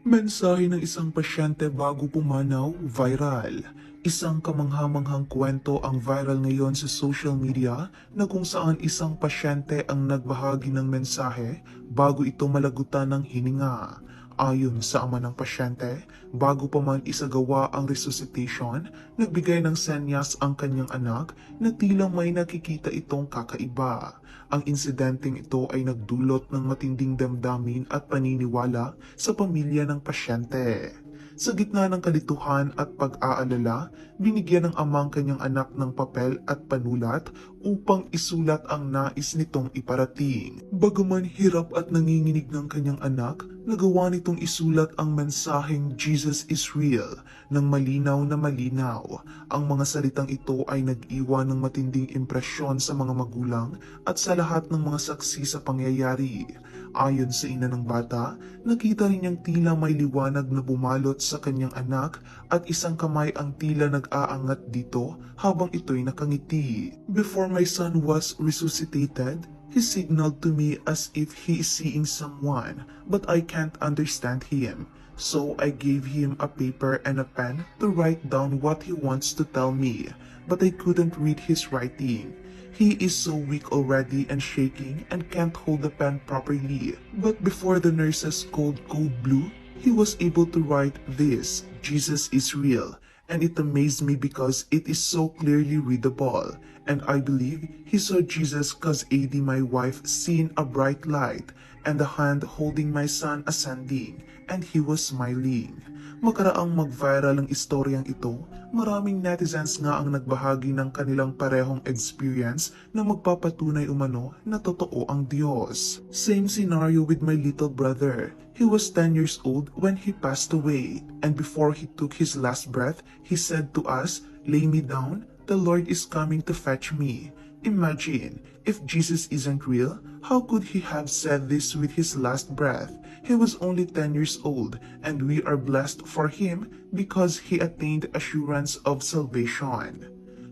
Mensahe ng isang pasyente bago pumanaw, viral. Isang kamangha-manghang kwento ang viral ngayon sa social media na kung saan isang pasyente ang nagbahagi ng mensahe bago ito malagutan ng hininga. Ayon sa ama ng pasyente, bago pa man isagawa ang resuscitation, nagbigay ng senyas ang kanyang anak na tila may nakikita itong kakaiba. Ang insidenteng ito ay nagdulot ng matinding damdamin at paniniwala sa pamilya ng pasyente. Sa gitna ng kalituhan at pag-aalala, binigyan ng amang kanyang anak ng papel at panulat upang isulat ang nais nitong iparating. Bagaman hirap at nanginginig ng kanyang anak, nagawa nitong isulat ang mensaheng Jesus is real ng malinaw na malinaw. Ang mga salitang ito ay nag-iwan ng matinding impresyon sa mga magulang at sa lahat ng mga saksi sa pangyayari. Ayon sa ina ng bata, nakita rin niyang tila may liwanag na bumalot sa kanyang anak at isang kamay ang tila nag-aangat dito habang ito'y nakangiti. Before my son was resuscitated, he signaled to me as if he is seeing someone, but I can't understand him. So I gave him a paper and a pen to write down what he wants to tell me, but I couldn't read his writing. He is so weak already and shaking and can't hold the pen properly. But before the nurses called code blue, he was able to write this, Jesus is real. And it amazed me because it is so clearly readable. And I believe he saw Jesus cause AD, my wife, seen a bright light and the hand holding my son ascending, and he was smiling. Makaraang mag-viral ang istoryang ito, maraming netizens nga ang nagbahagi ng kanilang parehong experience na magpapatunay umano na totoo ang Diyos. Same scenario with my little brother. He was 10 years old when he passed away, and before he took his last breath, he said to us, "Lay me down, the Lord is coming to fetch me." Imagine, if Jesus isn't real, how could he have said this with his last breath? He was only 10 years old, and we are blessed for him because he attained assurance of salvation.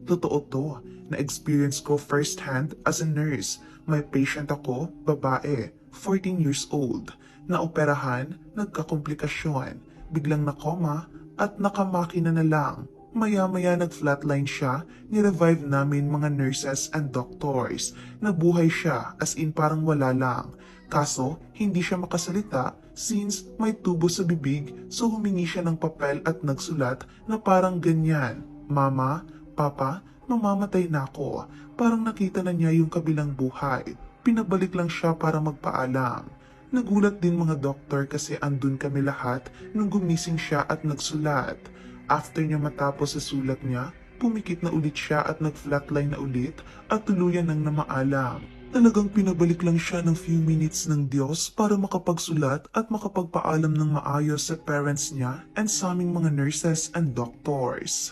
Totoo to, na-experience ko firsthand as a nurse. May patient ako, babae, 14 years old. Naoperahan, nagkakomplikasyon, biglang nakoma at nakamakina na lang. Maya-maya nag-flatline siya, ni-revive namin mga nurses and doctors. Nabuhay siya as in parang wala lang. Kaso, hindi siya makasalita since may tubo sa bibig, so humingi siya ng papel at nagsulat na parang ganyan, "Mama, Papa, mamamatay na ako." Parang nakita na niya yung kabilang buhay. Pinabalik lang siya para magpaalam. Nagulat din mga doktor kasi andun kami lahat nung gumising siya at nagsulat. After niya matapos sa sulat niya, pumikit na ulit siya at nag-flatline na ulit at tuluyan nang namaalam. Talagang pinabalik lang siya ng few minutes ng Diyos para makapagsulat at makapagpaalam ng maayos sa parents niya and sa aming mga nurses and doctors.